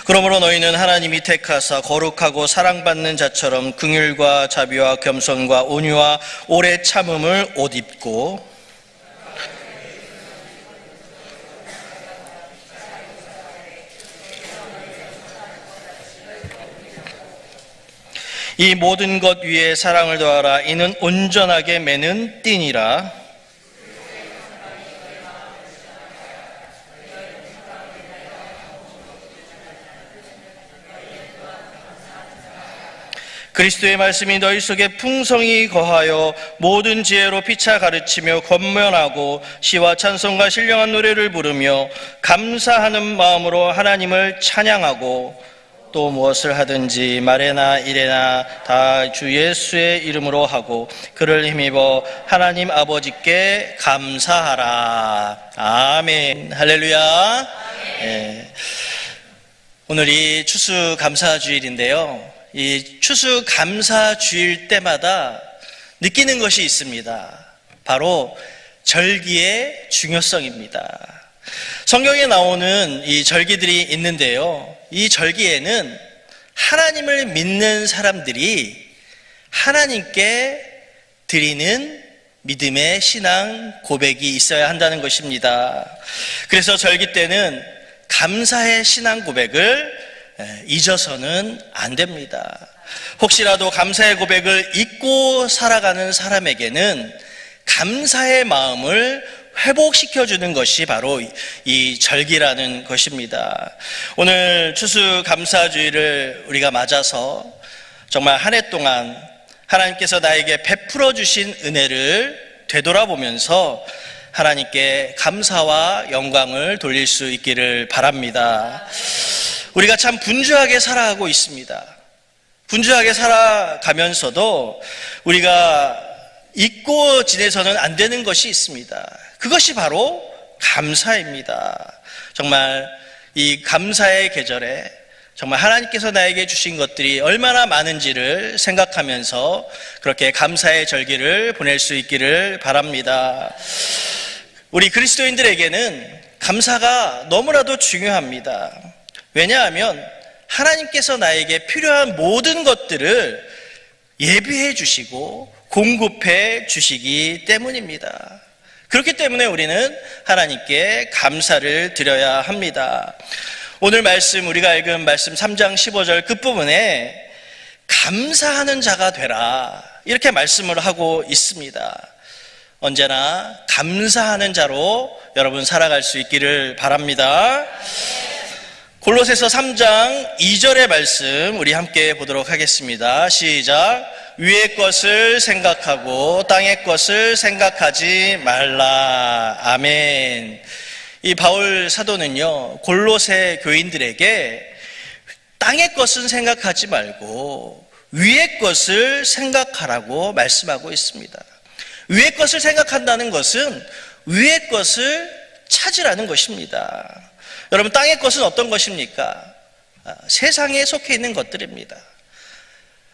그러므로 너희는 하나님이 택하사 거룩하고 사랑받는 자처럼 긍휼과 자비와 겸손과 온유와 오래 참음을 옷 입고 이 모든 것 위에 사랑을 더하라. 이는 온전하게 매는 띠니라. 그리스도의 말씀이 너희 속에 풍성히 거하여 모든 지혜로 피차 가르치며 권면하고 시와 찬송과 신령한 노래를 부르며 감사하는 마음으로 하나님을 찬양하고 또 무엇을 하든지 말에나 일에나 다 주 예수의 이름으로 하고 그를 힘입어 하나님 아버지께 감사하라. 아멘. 할렐루야. 네. 오늘이 추수감사주일인데요. 이 추수감사주일 때마다 느끼는 것이 있습니다. 바로 절기의 중요성입니다. 성경에 나오는 이 절기들이 있는데요. 이 절기에는 하나님을 믿는 사람들이 하나님께 드리는 믿음의 신앙 고백이 있어야 한다는 것입니다. 그래서 절기 때는 감사의 신앙 고백을 잊어서는 안 됩니다. 혹시라도 감사의 고백을 잊고 살아가는 사람에게는 감사의 마음을 회복시켜주는 것이 바로 이 절기라는 것입니다. 오늘 추수감사주일을 우리가 맞아서 정말 한 해 동안 하나님께서 나에게 베풀어 주신 은혜를 되돌아보면서 하나님께 감사와 영광을 돌릴 수 있기를 바랍니다. 우리가 참 분주하게 살아가고 있습니다. 분주하게 살아가면서도 우리가 잊고 지내서는 안 되는 것이 있습니다. 그것이 바로 감사입니다. 정말 이 감사의 계절에 정말 하나님께서 나에게 주신 것들이 얼마나 많은지를 생각하면서 그렇게 감사의 절기를 보낼 수 있기를 바랍니다. 우리 그리스도인들에게는 감사가 너무나도 중요합니다. 왜냐하면 하나님께서 나에게 필요한 모든 것들을 예비해 주시고 공급해 주시기 때문입니다. 그렇기 때문에 우리는 하나님께 감사를 드려야 합니다. 오늘 말씀, 우리가 읽은 말씀 3장 15절 끝부분에 감사하는 자가 되라 이렇게 말씀을 하고 있습니다. 언제나 감사하는 자로 여러분 살아갈 수 있기를 바랍니다. 골로새서 3장 2절의 말씀 우리 함께 보도록 하겠습니다. 시작. 위의 것을 생각하고 땅의 것을 생각하지 말라. 아멘. 이 바울 사도는요, 골로새 교인들에게 땅의 것은 생각하지 말고 위의 것을 생각하라고 말씀하고 있습니다. 위의 것을 생각한다는 것은 위의 것을 찾으라는 것입니다. 여러분, 땅의 것은 어떤 것입니까? 세상에 속해 있는 것들입니다.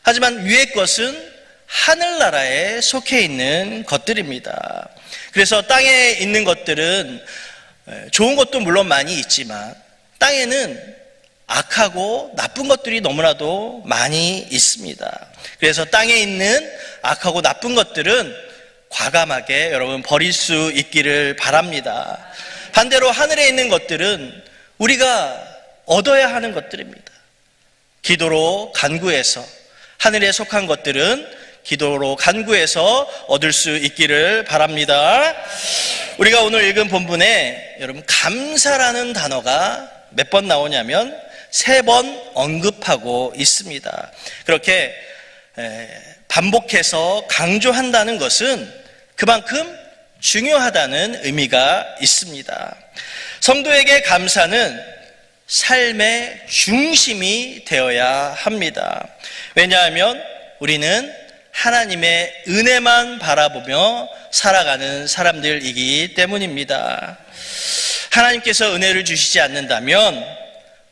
하지만 위의 것은 하늘나라에 속해 있는 것들입니다. 그래서 땅에 있는 것들은 좋은 것도 물론 많이 있지만 땅에는 악하고 나쁜 것들이 너무나도 많이 있습니다. 그래서 땅에 있는 악하고 나쁜 것들은 과감하게 여러분 버릴 수 있기를 바랍니다. 반대로 하늘에 있는 것들은 우리가 얻어야 하는 것들입니다. 기도로 간구해서 하늘에 속한 것들은 기도로 간구해서 얻을 수 있기를 바랍니다. 우리가 오늘 읽은 본문에 여러분 감사라는 단어가 몇 번 나오냐면 3번 언급하고 있습니다. 그렇게 반복해서 강조한다는 것은 그만큼 중요하다는 의미가 있습니다. 성도에게 감사는 삶의 중심이 되어야 합니다. 왜냐하면 우리는 하나님의 은혜만 바라보며 살아가는 사람들이기 때문입니다. 하나님께서 은혜를 주시지 않는다면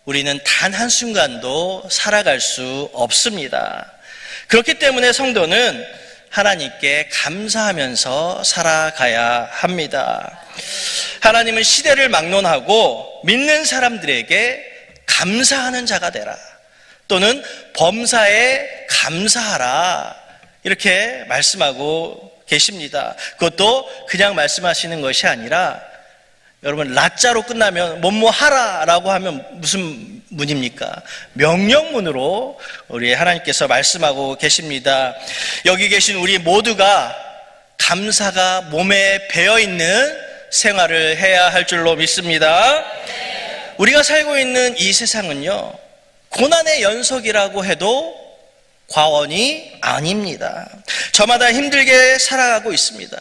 우리는 단 한순간도 살아갈 수 없습니다. 그렇기 때문에 성도는 하나님께 감사하면서 살아가야 합니다. 하나님은 시대를 막론하고 믿는 사람들에게 감사하는 자가 되라. 또는 범사에 감사하라. 이렇게 말씀하고 계십니다. 그것도 그냥 말씀하시는 것이 아니라 여러분 라자로 끝나면 뭐뭐 하라라고 하면 무슨 문입니까? 명령문으로 우리 하나님께서 말씀하고 계십니다. 여기 계신 우리 모두가 감사가 몸에 배어있는 생활을 해야 할 줄로 믿습니다. 우리가 살고 있는 이 세상은요, 고난의 연속이라고 해도 과언이 아닙니다. 저마다 힘들게 살아가고 있습니다.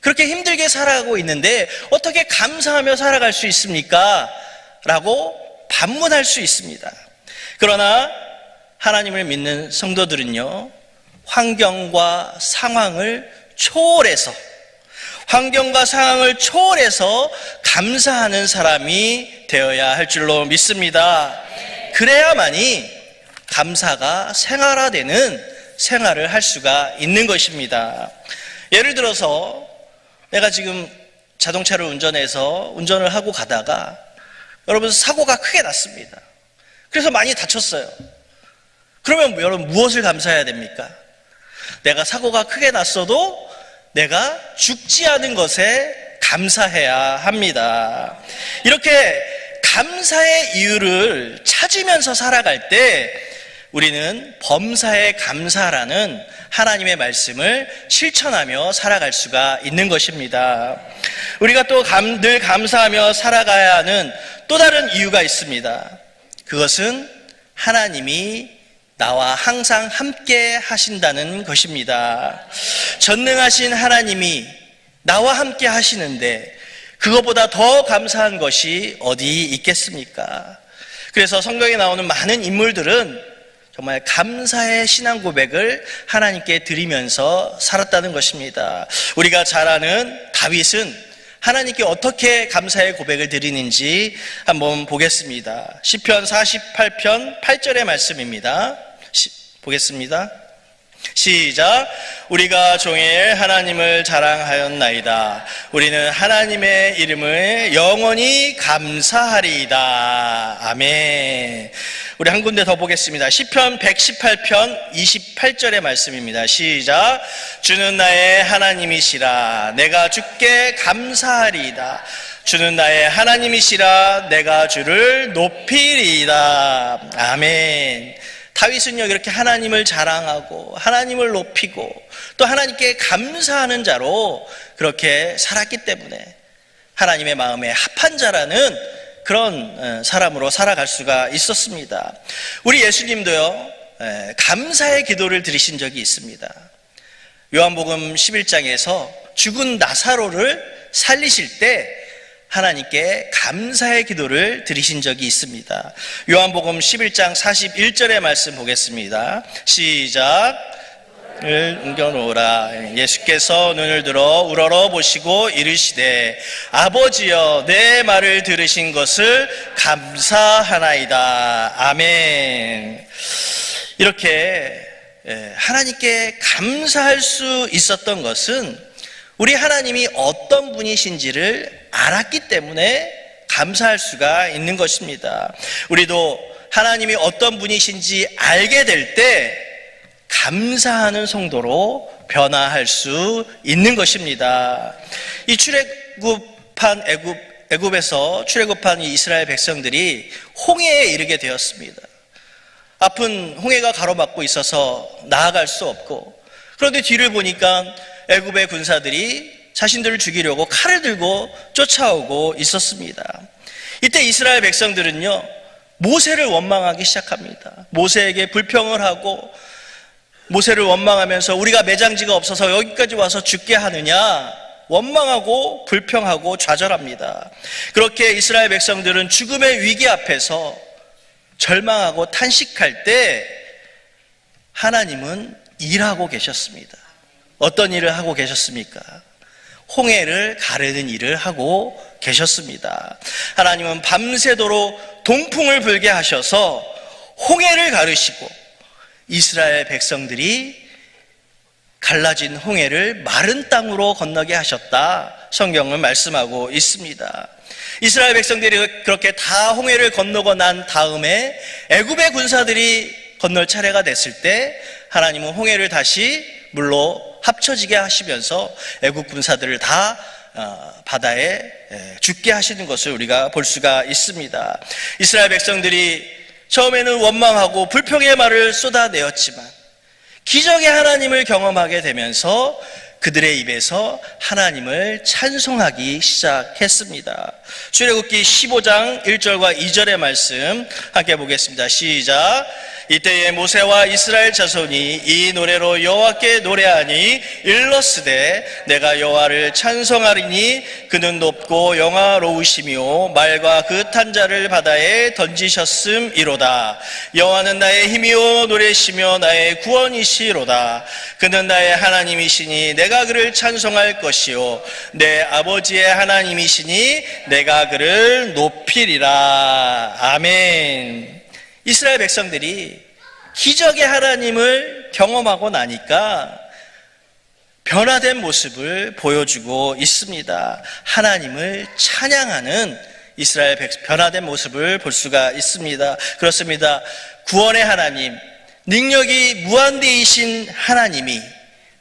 그렇게 힘들게 살아가고 있는데 어떻게 감사하며 살아갈 수 있습니까? 라고 반문할 수 있습니다. 그러나 하나님을 믿는 성도들은요, 환경과 상황을 초월해서 감사하는 사람이 되어야 할 줄로 믿습니다. 그래야만이 감사가 생활화되는 생활을 할 수가 있는 것입니다. 예를 들어서 내가 지금 자동차를 운전을 하고 가다가 여러분 사고가 크게 났습니다. 그래서 많이 다쳤어요. 그러면 여러분 무엇을 감사해야 됩니까? 내가 사고가 크게 났어도 내가 죽지 않은 것에 감사해야 합니다. 이렇게 감사의 이유를 찾으면서 살아갈 때 우리는 범사에 감사라는 하나님의 말씀을 실천하며 살아갈 수가 있는 것입니다. 우리가 또 늘 감사하며 살아가야 하는 또 다른 이유가 있습니다. 그것은 하나님이 나와 항상 함께 하신다는 것입니다. 전능하신 하나님이 나와 함께 하시는데 그것보다 더 감사한 것이 어디 있겠습니까? 그래서 성경에 나오는 많은 인물들은 정말 감사의 신앙 고백을 하나님께 드리면서 살았다는 것입니다. 우리가 잘 아는 다윗은 하나님께 어떻게 감사의 고백을 드리는지 한번 보겠습니다. 시편 48편 8절의 말씀입니다. 보겠습니다. 시작. 우리가 종일 하나님을 자랑하였나이다. 우리는 하나님의 이름을 영원히 감사하리이다. 아멘. 우리 한 군데 더 보겠습니다. 시편 118편 28절의 말씀입니다. 시작. 주는 나의 하나님이시라. 내가 주께 감사하리이다. 주는 나의 하나님이시라. 내가 주를 높이리이다. 아멘. 다윗은요, 이렇게 하나님을 자랑하고 하나님을 높이고 또 하나님께 감사하는 자로 그렇게 살았기 때문에 하나님의 마음에 합한 자라는 그런 사람으로 살아갈 수가 있었습니다. 우리 예수님도요, 감사의 기도를 드리신 적이 있습니다. 요한복음 11장에서 죽은 나사로를 살리실 때 하나님께 감사의 기도를 드리신 적이 있습니다. 요한복음 11장 41절의 말씀 보겠습니다. 시작. 을 옮겨놓으라. 예수께서 눈을 들어 우러러 보시고 이르시되 아버지여 내 말을 들으신 것을 감사하나이다. 아멘. 이렇게 하나님께 감사할 수 있었던 것은 우리 하나님이 어떤 분이신지를 알았기 때문에 감사할 수가 있는 것입니다. 우리도 하나님이 어떤 분이신지 알게 될 때 감사하는 성도로 변화할 수 있는 것입니다. 이 출애굽한 애굽에서 출애굽한 이스라엘 백성들이 홍해에 이르게 되었습니다. 앞은 홍해가 가로막고 있어서 나아갈 수 없고, 그런데 뒤를 보니까 애굽의 군사들이 자신들을 죽이려고 칼을 들고 쫓아오고 있었습니다. 이때 이스라엘 백성들은요, 모세를 원망하기 시작합니다. 모세에게 불평을 하고 모세를 원망하면서 우리가 매장지가 없어서 여기까지 와서 죽게 하느냐 원망하고 불평하고 좌절합니다. 그렇게 이스라엘 백성들은 죽음의 위기 앞에서 절망하고 탄식할 때 하나님은 일하고 계셨습니다. 어떤 일을 하고 계셨습니까? 홍해를 가르는 일을 하고 계셨습니다. 하나님은 밤새도록 동풍을 불게 하셔서 홍해를 가르시고 이스라엘 백성들이 갈라진 홍해를 마른 땅으로 건너게 하셨다. 성경은 말씀하고 있습니다. 이스라엘 백성들이 그렇게 다 홍해를 건너고 난 다음에 애굽의 군사들이 건널 차례가 됐을 때 하나님은 홍해를 다시 물로 합쳐지게 하시면서 애굽 군사들을 다 바다에 죽게 하시는 것을 우리가 볼 수가 있습니다. 이스라엘 백성들이 처음에는 원망하고 불평의 말을 쏟아내었지만 기적의 하나님을 경험하게 되면서 그들의 입에서 하나님을 찬송하기 시작했습니다. 출애굽기 15장 1절과 2절의 말씀 함께 보겠습니다. 시작. 이때에 모세와 이스라엘 자손이 이 노래로 여호와께 노래하니 일러스되 내가 여호와를 찬송하리니 그는 높고 영화로우시며 말과 그 탄 자를 바다에 던지셨음이로다. 여호와는 나의 힘이요 노래시며 나의 구원이시로다. 그는 나의 하나님이시니 내가 그를 찬송할 것이요 내 아버지의 하나님이시니 내가 그를 높이리라. 아멘. 이스라엘 백성들이 기적의 하나님을 경험하고 나니까 변화된 모습을 보여주고 있습니다. 하나님을 찬양하는 이스라엘 변화된 모습을 볼 수가 있습니다. 그렇습니다. 구원의 하나님, 능력이 무한대이신 하나님이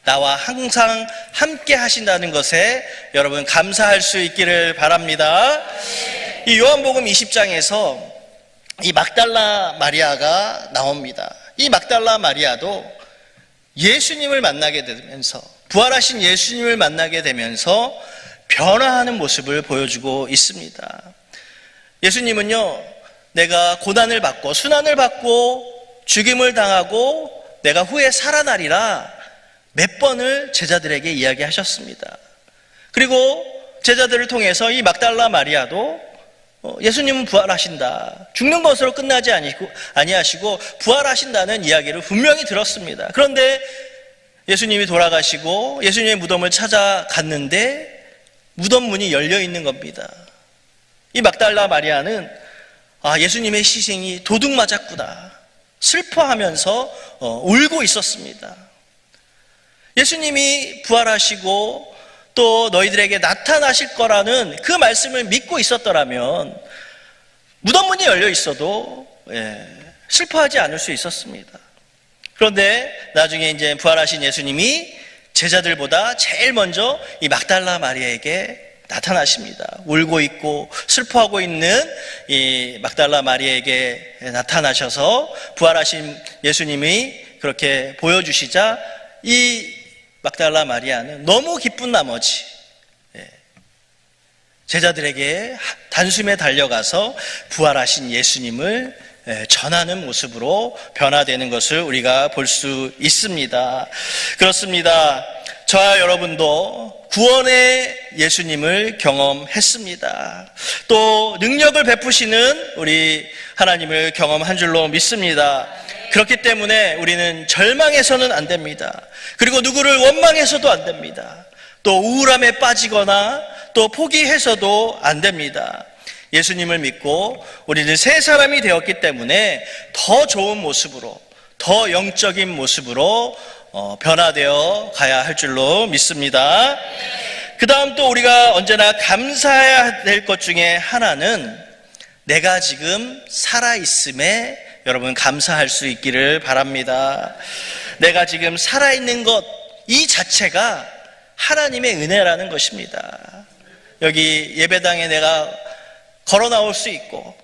나와 항상 함께 하신다는 것에 여러분 감사할 수 있기를 바랍니다. 이 요한복음 20장에서 이 막달라 마리아가 나옵니다. 이 막달라 마리아도 예수님을 만나게 되면서 부활하신 예수님을 만나게 되면서 변화하는 모습을 보여주고 있습니다. 예수님은요, 내가 고난을 받고 순환을 받고 죽임을 당하고 내가 후에 살아나리라 몇 번을 제자들에게 이야기하셨습니다. 그리고 제자들을 통해서 이 막달라 마리아도 예수님은 부활하신다. 죽는 것으로 끝나지 아니하시고 부활하신다는 이야기를 분명히 들었습니다. 그런데 예수님이 돌아가시고 예수님의 무덤을 찾아갔는데 무덤 문이 열려 있는 겁니다. 이 막달라 마리아는 예수님의 희생이 도둑 맞았구나 슬퍼하면서 울고 있었습니다. 예수님이 부활하시고 또 너희들에게 나타나실 거라는 그 말씀을 믿고 있었더라면 무덤 문이 열려 있어도 슬퍼하지 않을 수 있었습니다. 그런데 나중에 이제 부활하신 예수님이 제자들보다 제일 먼저 이 막달라 마리아에게 나타나십니다. 울고 있고 슬퍼하고 있는 이 막달라 마리아에게 나타나셔서 부활하신 예수님이 그렇게 보여주시자 이 막달라 마리아는 너무 기쁜 나머지 제자들에게 단숨에 달려가서 부활하신 예수님을 전하는 모습으로 변화되는 것을 우리가 볼 수 있습니다. 그렇습니다. 저와 여러분도 구원의 예수님을 경험했습니다. 또 능력을 베푸시는 우리 하나님을 경험한 줄로 믿습니다. 그렇기 때문에 우리는 절망해서는 안 됩니다. 그리고 누구를 원망해서도 안 됩니다. 또 우울함에 빠지거나 또 포기해서도 안 됩니다. 예수님을 믿고 우리는 새 사람이 되었기 때문에 더 좋은 모습으로, 더 영적인 모습으로 변화되어 가야 할 줄로 믿습니다. 그 다음 또 우리가 언제나 감사해야 될 것 중에 하나는 내가 지금 살아있음에 여러분 감사할 수 있기를 바랍니다. 내가 지금 살아있는 것 이 자체가 하나님의 은혜라는 것입니다. 여기 예배당에 내가 걸어 나올 수 있고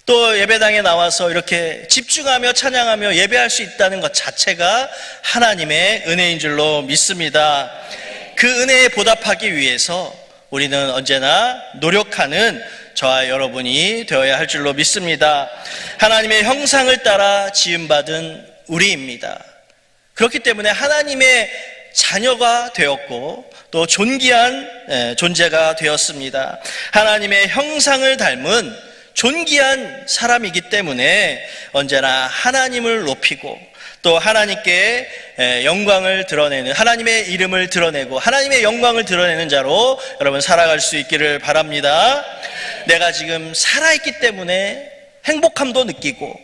또 예배당에 나와서 이렇게 집중하며 찬양하며 예배할 수 있다는 것 자체가 하나님의 은혜인 줄로 믿습니다. 그 은혜에 보답하기 위해서 우리는 언제나 노력하는 저와 여러분이 되어야 할 줄로 믿습니다. 하나님의 형상을 따라 지음받은 우리입니다. 그렇기 때문에 하나님의 자녀가 되었고 또 존귀한 존재가 되었습니다. 하나님의 형상을 닮은 존귀한 사람이기 때문에 언제나 하나님을 높이고 또 하나님께 영광을 드러내는, 하나님의 이름을 드러내고 하나님의 영광을 드러내는 자로 여러분 살아갈 수 있기를 바랍니다. 내가 지금 살아있기 때문에 행복함도 느끼고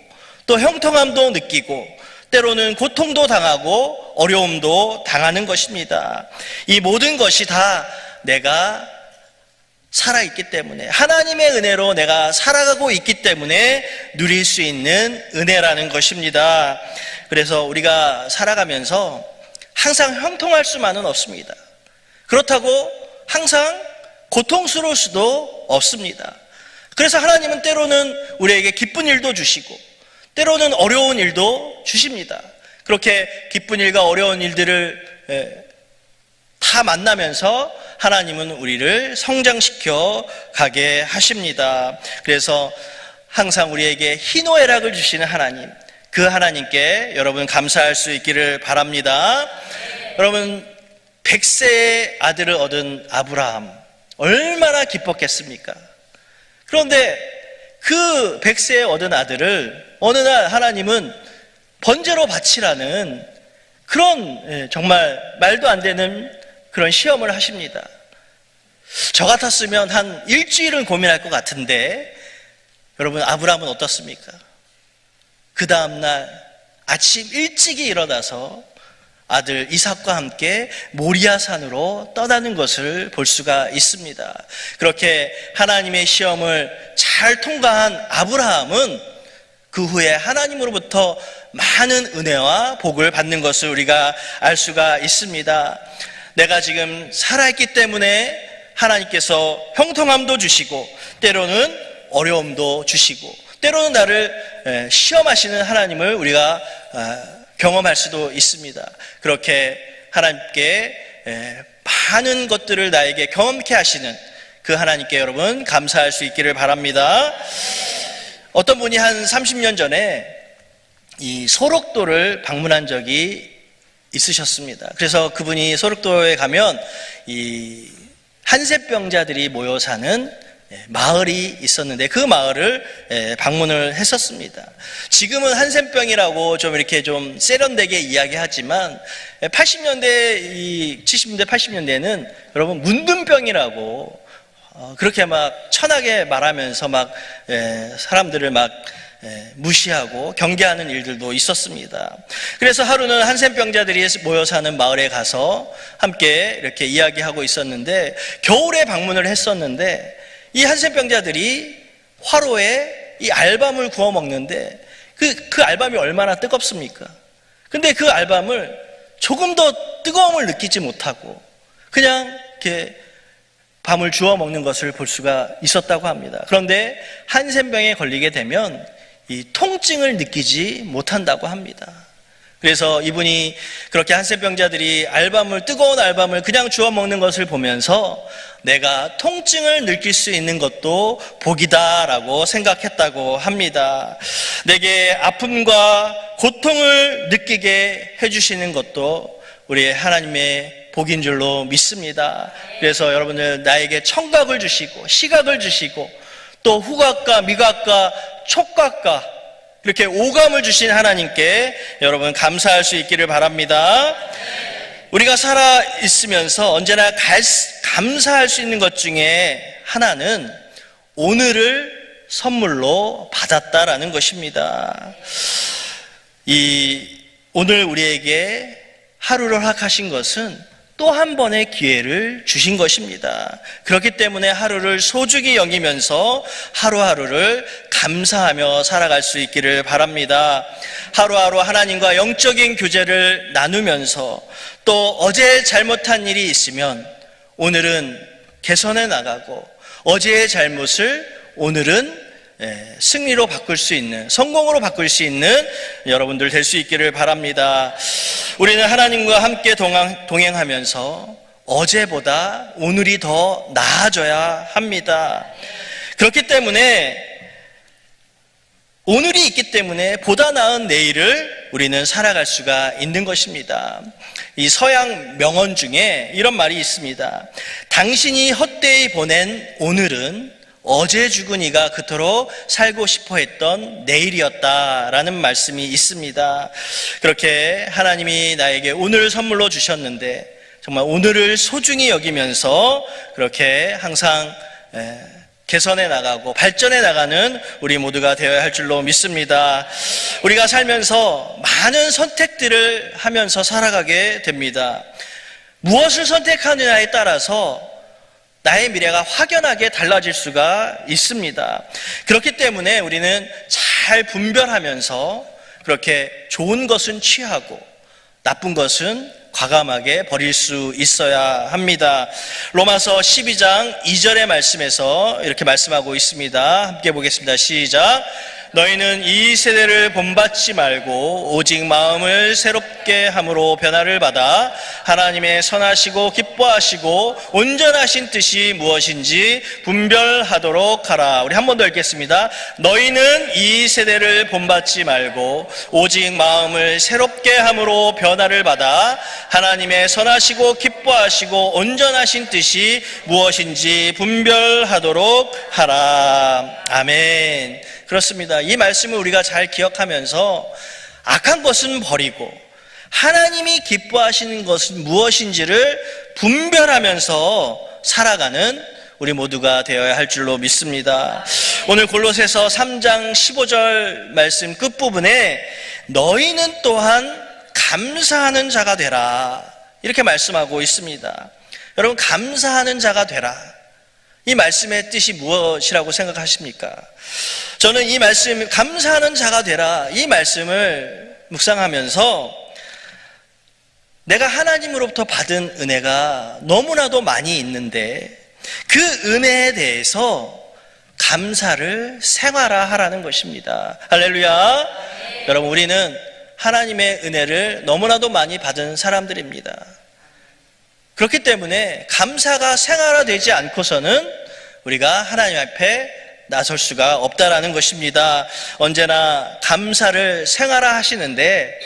또 형통함도 느끼고 때로는 고통도 당하고 어려움도 당하는 것입니다. 이 모든 것이 다 내가 살아있기 때문에, 하나님의 은혜로 내가 살아가고 있기 때문에 누릴 수 있는 은혜라는 것입니다. 그래서 우리가 살아가면서 항상 형통할 수만은 없습니다. 그렇다고 항상 고통스러울 수도 없습니다. 그래서 하나님은 때로는 우리에게 기쁜 일도 주시고 때로는 어려운 일도 주십니다. 그렇게 기쁜 일과 어려운 일들을 다 만나면서 하나님은 우리를 성장시켜 가게 하십니다. 그래서 항상 우리에게 희노애락을 주시는 하나님, 그 하나님께 여러분 감사할 수 있기를 바랍니다. 여러분, 100세의 아들을 얻은 아브라함 얼마나 기뻤겠습니까? 그런데 그 100세에 얻은 아들을 어느 날 하나님은 번제로 바치라는 그런 정말 말도 안 되는 그런 시험을 하십니다. 저 같았으면 한 일주일은 고민할 것 같은데, 여러분, 아브라함은 어떻습니까? 그 다음날 아침 일찍이 일어나서 아들 이삭과 함께 모리아산으로 떠나는 것을 볼 수가 있습니다. 그렇게 하나님의 시험을 잘 통과한 아브라함은 그 후에 하나님으로부터 많은 은혜와 복을 받는 것을 우리가 알 수가 있습니다. 내가 지금 살아있기 때문에 하나님께서 형통함도 주시고 때로는 어려움도 주시고 때로는 나를 시험하시는 하나님을 우리가 경험할 수도 있습니다. 그렇게 하나님께 많은 것들을 나에게 경험케 하시는 그 하나님께 여러분 감사할 수 있기를 바랍니다. 어떤 분이 한 30년 전에 이 소록도를 방문한 적이 있으셨습니다. 그래서 그분이 소록도에 가면 이 한센병자들이 모여 사는 마을이 있었는데 그 마을을 방문을 했었습니다. 지금은 한센병이라고 좀 이렇게 좀 세련되게 이야기하지만 80년대, 70년대, 80년대에는 여러분 문둥병이라고 그렇게 막 천하게 말하면서 막 사람들을 막 무시하고 경계하는 일들도 있었습니다. 그래서 하루는 한센병자들이 모여 사는 마을에 가서 함께 이렇게 이야기하고 있었는데 겨울에 방문을 했었는데 이 한센병자들이 화로에 이 알밤을 구워 먹는데 그 알밤이 얼마나 뜨겁습니까? 근데 그 알밤을 조금 더 뜨거움을 느끼지 못하고 그냥 이렇게 밤을 주워 먹는 것을 볼 수가 있었다고 합니다. 그런데 한센병에 걸리게 되면 이 통증을 느끼지 못한다고 합니다. 그래서 이분이 그렇게 한센병자들이 뜨거운 알밤을 그냥 주워 먹는 것을 보면서 내가 통증을 느낄 수 있는 것도 복이다라고 생각했다고 합니다. 내게 아픔과 고통을 느끼게 해주시는 것도 우리 하나님의 복인 줄로 믿습니다. 그래서 여러분들 나에게 청각을 주시고 시각을 주시고 또 후각과 미각과 촉각과 이렇게 오감을 주신 하나님께 여러분 감사할 수 있기를 바랍니다. 우리가 살아 있으면서 언제나 감사할 수 있는 것 중에 하나는 오늘을 선물로 받았다라는 것입니다. 오늘 우리에게 하루를 허락하신 것은 또 한 번의 기회를 주신 것입니다. 그렇기 때문에 하루를 소중히 여기면서 하루하루를 감사하며 살아갈 수 있기를 바랍니다. 하루하루 하나님과 영적인 교제를 나누면서 또 어제 잘못한 일이 있으면 오늘은 개선해 나가고 어제의 잘못을 오늘은 승리로 바꿀 수 있는, 성공으로 바꿀 수 있는 여러분들 될 수 있기를 바랍니다. 우리는 하나님과 함께 동행하면서 어제보다 오늘이 더 나아져야 합니다. 그렇기 때문에 오늘이 있기 때문에 보다 나은 내일을 우리는 살아갈 수가 있는 것입니다. 이 서양 명언 중에 이런 말이 있습니다. 당신이 헛되이 보낸 오늘은 어제 죽은 이가 그토록 살고 싶어 했던 내일이었다라는 말씀이 있습니다. 그렇게 하나님이 나에게 오늘을 선물로 주셨는데 정말 오늘을 소중히 여기면서 그렇게 항상 개선해 나가고 발전해 나가는 우리 모두가 되어야 할 줄로 믿습니다. 우리가 살면서 많은 선택들을 하면서 살아가게 됩니다. 무엇을 선택하느냐에 따라서 나의 미래가 확연하게 달라질 수가 있습니다. 그렇기 때문에 우리는 잘 분별하면서 그렇게 좋은 것은 취하고 나쁜 것은 과감하게 버릴 수 있어야 합니다. 로마서 12장 2절의 말씀에서 이렇게 말씀하고 있습니다. 함께 보겠습니다. 시작. 너희는 이 세대를 본받지 말고 오직 마음을 새롭게 함으로 변화를 받아 하나님의 선하시고 기뻐하시고 온전하신 뜻이 무엇인지 분별하도록 하라. 우리 한 번 더 읽겠습니다. 너희는 이 세대를 본받지 말고 오직 마음을 새롭게 함으로 변화를 받아 하나님의 선하시고 기뻐하시고 온전하신 뜻이 무엇인지 분별하도록 하라. 아멘. 그렇습니다. 이 말씀을 우리가 잘 기억하면서 악한 것은 버리고 하나님이 기뻐하시는 것은 무엇인지를 분별하면서 살아가는 우리 모두가 되어야 할 줄로 믿습니다. 오늘 골로새서 3장 15절 말씀 끝부분에 너희는 또한 감사하는 자가 되라 이렇게 말씀하고 있습니다. 여러분, 감사하는 자가 되라. 이 말씀의 뜻이 무엇이라고 생각하십니까? 저는 이 말씀, 감사하는 자가 되라, 이 말씀을 묵상하면서 내가 하나님으로부터 받은 은혜가 너무나도 많이 있는데 그 은혜에 대해서 감사를 생활화하라는 것입니다. 할렐루야. 네. 여러분, 우리는 하나님의 은혜를 너무나도 많이 받은 사람들입니다. 그렇기 때문에 감사가 생활화되지 않고서는 우리가 하나님 앞에 나설 수가 없다라는 것입니다. 언제나 감사를 생활화하시는데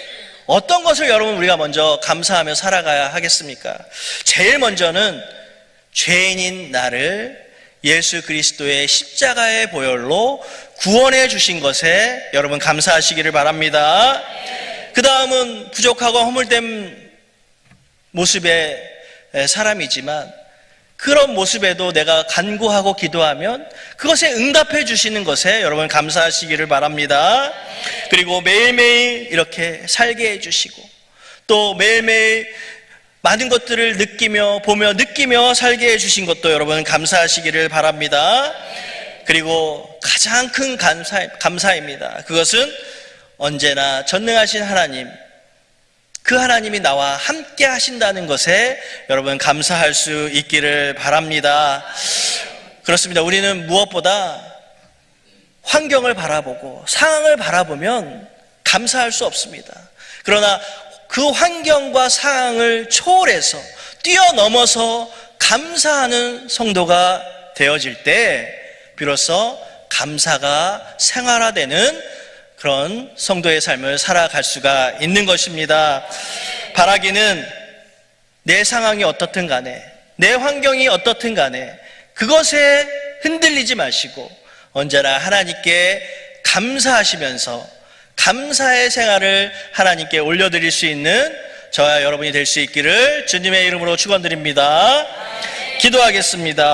어떤 것을 여러분 우리가 먼저 감사하며 살아가야 하겠습니까? 제일 먼저는 죄인인 나를 예수 그리스도의 십자가의 보혈로 구원해 주신 것에 여러분 감사하시기를 바랍니다. 그 다음은 부족하고 허물된 모습의 사람이지만 그런 모습에도 내가 간구하고 기도하면 그것에 응답해 주시는 것에 여러분 감사하시기를 바랍니다. 그리고 매일매일 이렇게 살게 해주시고 또 매일매일 많은 것들을 느끼며 보며 느끼며 살게 해주신 것도 여러분 감사하시기를 바랍니다. 그리고 가장 큰 감사입니다. 그것은 언제나 전능하신 하나님, 그 하나님이 나와 함께 하신다는 것에 여러분 감사할 수 있기를 바랍니다. 그렇습니다. 우리는 무엇보다 환경을 바라보고 상황을 바라보면 감사할 수 없습니다. 그러나 그 환경과 상황을 초월해서 뛰어넘어서 감사하는 성도가 되어질 때 비로소 감사가 생활화되는 그런 성도의 삶을 살아갈 수가 있는 것입니다. 바라기는 내 상황이 어떻든 간에 내 환경이 어떻든 간에 그것에 흔들리지 마시고 언제나 하나님께 감사하시면서 감사의 생활을 하나님께 올려드릴 수 있는 저와 여러분이 될 수 있기를 주님의 이름으로 축원드립니다. 기도하겠습니다.